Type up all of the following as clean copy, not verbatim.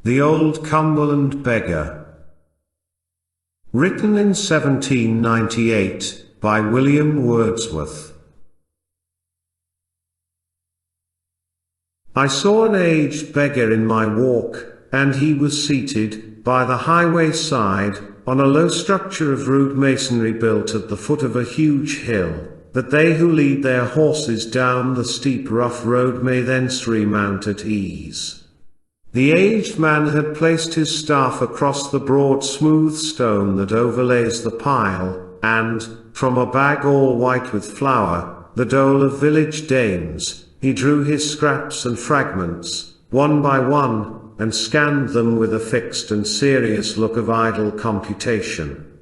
The Old Cumberland Beggar. Written in 1798, by William Wordsworth. I saw an aged beggar in my walk, and he was seated, by the highway side, on a low structure of rude masonry built at the foot of a huge hill, that they who lead their horses down the steep rough road may thence remount at ease. The aged man had placed his staff across the broad smooth stone that overlays the pile, and, from a bag all white with flour, the dole of village dames, he drew his scraps and fragments, one by one, and scanned them with a fixed and serious look of idle computation.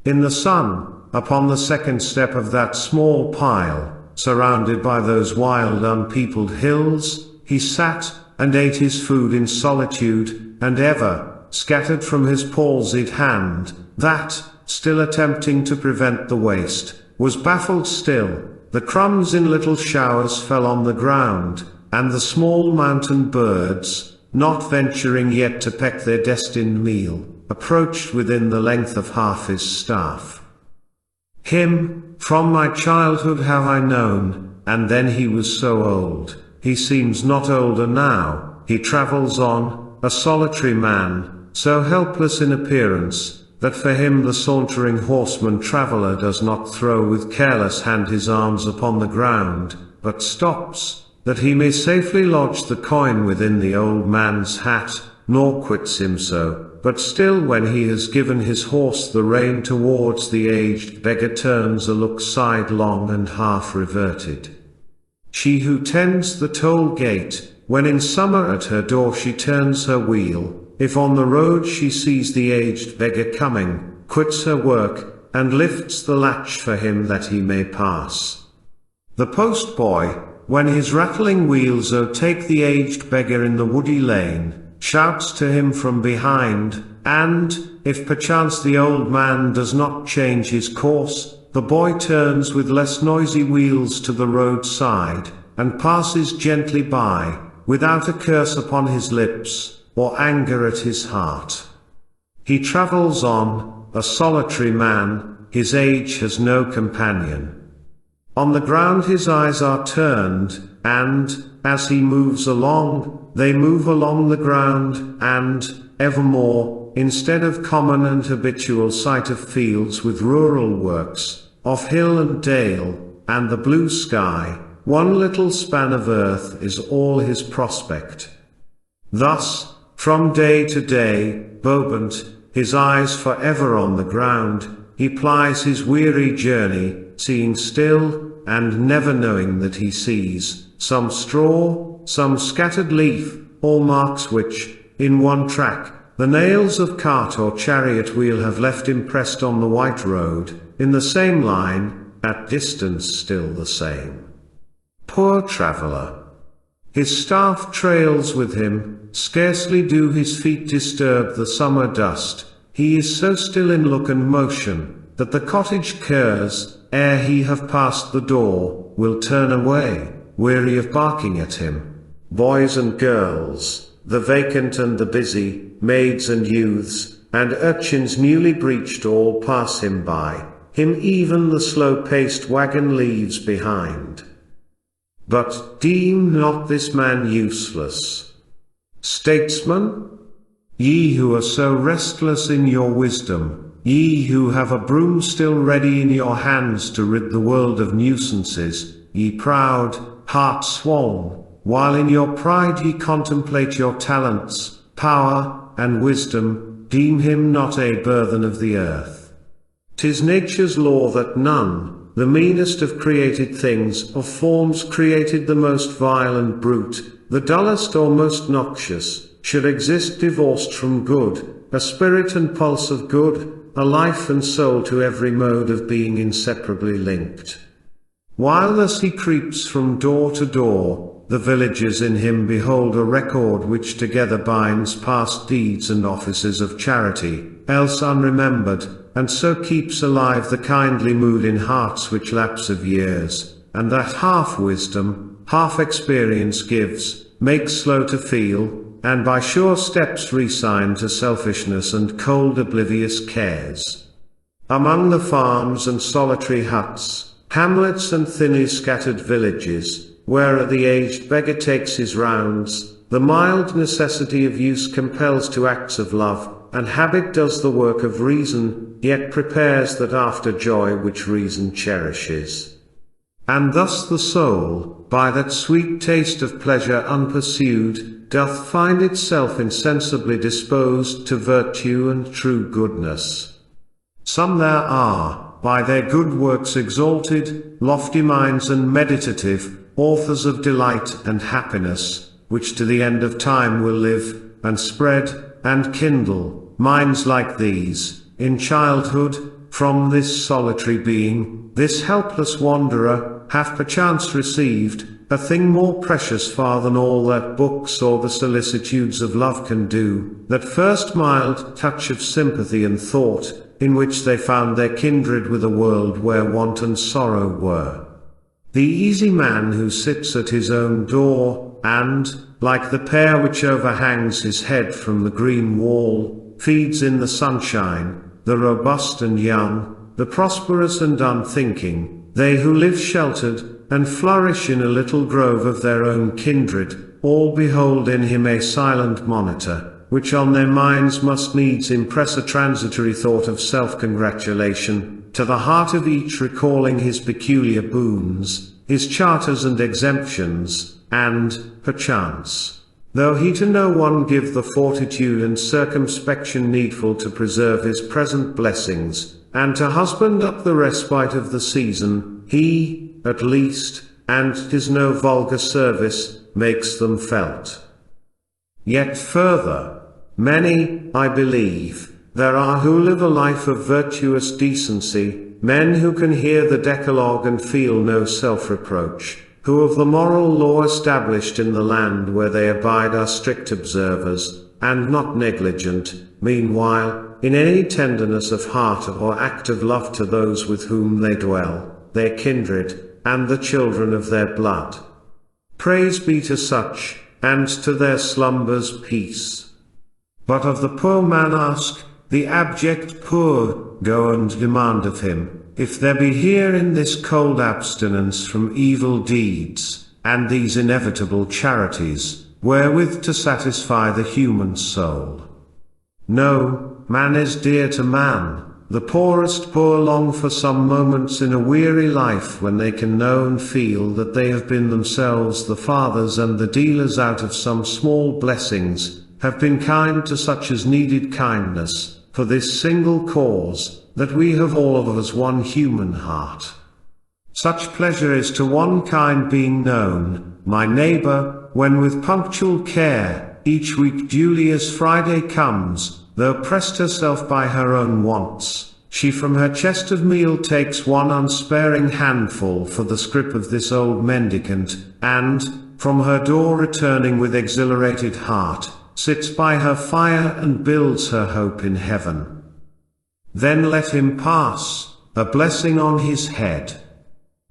In the sun, upon the second step of that small pile, surrounded by those wild unpeopled hills, he sat, and ate his food in solitude, and ever, scattered from his palsied hand, that, still attempting to prevent the waste, was baffled still. The crumbs in little showers fell on the ground, and the small mountain birds, not venturing yet to peck their destined meal, approached within the length of half his staff. Him, from my childhood have I known, and then he was so old. He seems not older now. He travels on, a solitary man, so helpless in appearance, that for him the sauntering horseman traveller does not throw with careless hand his arms upon the ground, but stops, that he may safely lodge the coin within the old man's hat, nor quits him so, but still when he has given his horse the rein towards the aged beggar turns a look sidelong and half reverted. She who tends the toll gate, when in summer at her door she turns her wheel, if on the road she sees the aged beggar coming, quits her work, and lifts the latch for him that he may pass. The postboy, when his rattling wheels overtake the aged beggar in the woody lane, shouts to him from behind, and, if perchance the old man does not change his course, the boy turns with less noisy wheels to the roadside, and passes gently by, without a curse upon his lips, or anger at his heart. He travels on, a solitary man, his age has no companion. On the ground his eyes are turned, and, as he moves along, they move along the ground, and, evermore, instead of common and habitual sight of fields with rural works, of hill and dale, and the blue sky, one little span of earth is all his prospect. Thus, from day to day, bobant, his eyes forever on the ground, he plies his weary journey, seeing still, and never knowing that he sees, some straw, some scattered leaf, all marks which, in one track, the nails of cart or chariot wheel have left impressed on the white road, in the same line, at distance still the same. Poor traveller! His staff trails with him, scarcely do his feet disturb the summer dust, he is so still in look and motion, that the cottage curs, ere he have passed the door, will turn away, weary of barking at him. Boys and girls, the vacant and the busy, maids and youths, and urchins newly breeched all pass him by, him even the slow-paced wagon leaves behind. But deem not this man useless. Statesmen? Ye who are so restless in your wisdom, ye who have a broom still ready in your hands to rid the world of nuisances, ye proud, heart-swoln, while in your pride ye contemplate your talents, power, and wisdom, deem him not a burthen of the earth. 'Tis nature's law that none, the meanest of created things, of forms created the most vile and brute, the dullest or most noxious, should exist divorced from good, a spirit and pulse of good, a life and soul to every mode of being inseparably linked. While thus he creeps from door to door, the villagers in him behold a record which together binds past deeds and offices of charity, else unremembered, and so keeps alive the kindly mood in hearts which lapse of years, and that half wisdom, half experience gives, makes slow to feel, and by sure steps resigned to selfishness and cold oblivious cares. Among the farms and solitary huts, hamlets and thinly scattered villages, where the aged beggar takes his rounds, the mild necessity of use compels to acts of love, and habit does the work of reason, yet prepares that after joy which reason cherishes. And thus the soul, by that sweet taste of pleasure unpursued, doth find itself insensibly disposed to virtue and true goodness. Some there are, by their good works exalted, lofty minds and meditative, authors of delight and happiness, which to the end of time will live, and spread, and kindle. Minds like these, in childhood, from this solitary being, this helpless wanderer, have perchance received, a thing more precious far than all that books or the solicitudes of love can do, that first mild touch of sympathy and thought, in which they found their kindred with a world where want and sorrow were. The easy man who sits at his own door, and, like the pear which overhangs his head from the green wall, feeds in the sunshine, the robust and young, the prosperous and unthinking, they who live sheltered, and flourish in a little grove of their own kindred, all behold in him a silent monitor, which on their minds must needs impress a transitory thought of self-congratulation, to the heart of each recalling his peculiar boons, his charters and exemptions, and, perchance, though he to no one give the fortitude and circumspection needful to preserve his present blessings, and to husband up the respite of the season, he, at least, and 'tis no vulgar service, makes them felt. Yet further, many, I believe, there are who live a life of virtuous decency, men who can hear the Decalogue and feel no self-reproach, who of the moral law established in the land where they abide are strict observers, and not negligent, meanwhile, in any tenderness of heart or act of love to those with whom they dwell, their kindred, and the children of their blood. Praise be to such, and to their slumbers peace. But of the poor man ask, the abject poor, go and demand of him, if there be here in this cold abstinence from evil deeds, and these inevitable charities, wherewith to satisfy the human soul. No, man is dear to man. The poorest poor long for some moments in a weary life when they can know and feel that they have been themselves the fathers and the dealers out of some small blessings, have been kind to such as needed kindness, for this single cause, that we have all of us one human heart. Such pleasure is to one kind being known, my neighbor, when with punctual care, each week duly as Friday comes, though pressed herself by her own wants, she from her chest of meal takes one unsparing handful for the scrip of this old mendicant, and, from her door returning with exhilarated heart, sits by her fire and builds her hope in heaven. Then let him pass, a blessing on his head.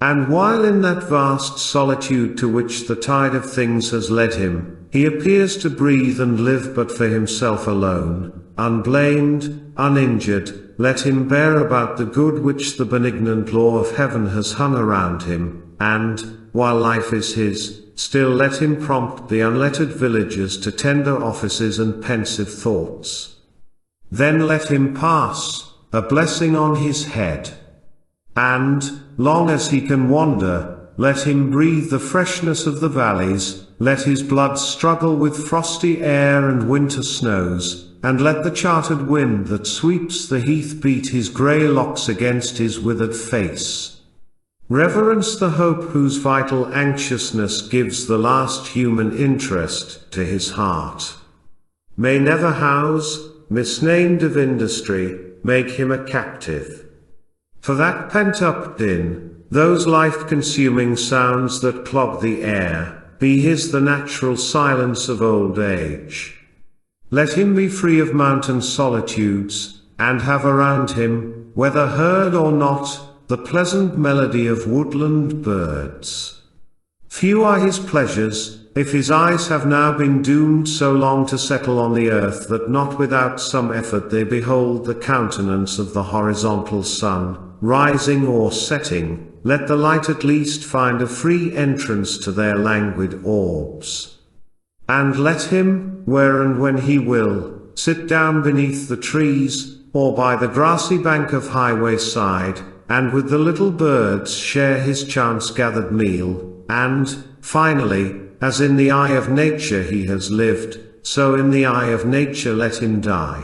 And while in that vast solitude to which the tide of things has led him, he appears to breathe and live but for himself alone, unblamed, uninjured, let him bear about the good which the benignant law of heaven has hung around him, and, while life is his, still let him prompt the unlettered villagers to tender offices and pensive thoughts. Then let him pass, a blessing on his head. And, long as he can wander, let him breathe the freshness of the valleys, let his blood struggle with frosty air and winter snows, and let the chartered wind that sweeps the heath beat his grey locks against his withered face. Reverence the hope whose vital anxiousness gives the last human interest to his heart. May never house, misnamed of industry, make him a captive. For that pent-up din, those life-consuming sounds that clog the air, be his the natural silence of old age. Let him be free of mountain solitudes, and have around him, whether heard or not, the pleasant melody of woodland birds. Few are his pleasures, if his eyes have now been doomed so long to settle on the earth that not without some effort they behold the countenance of the horizontal sun, rising or setting, let the light at least find a free entrance to their languid orbs. And let him, where and when he will, sit down beneath the trees, or by the grassy bank of highway side, and with the little birds share his chance-gathered meal, and, finally, as in the eye of nature he has lived, so in the eye of nature let him die.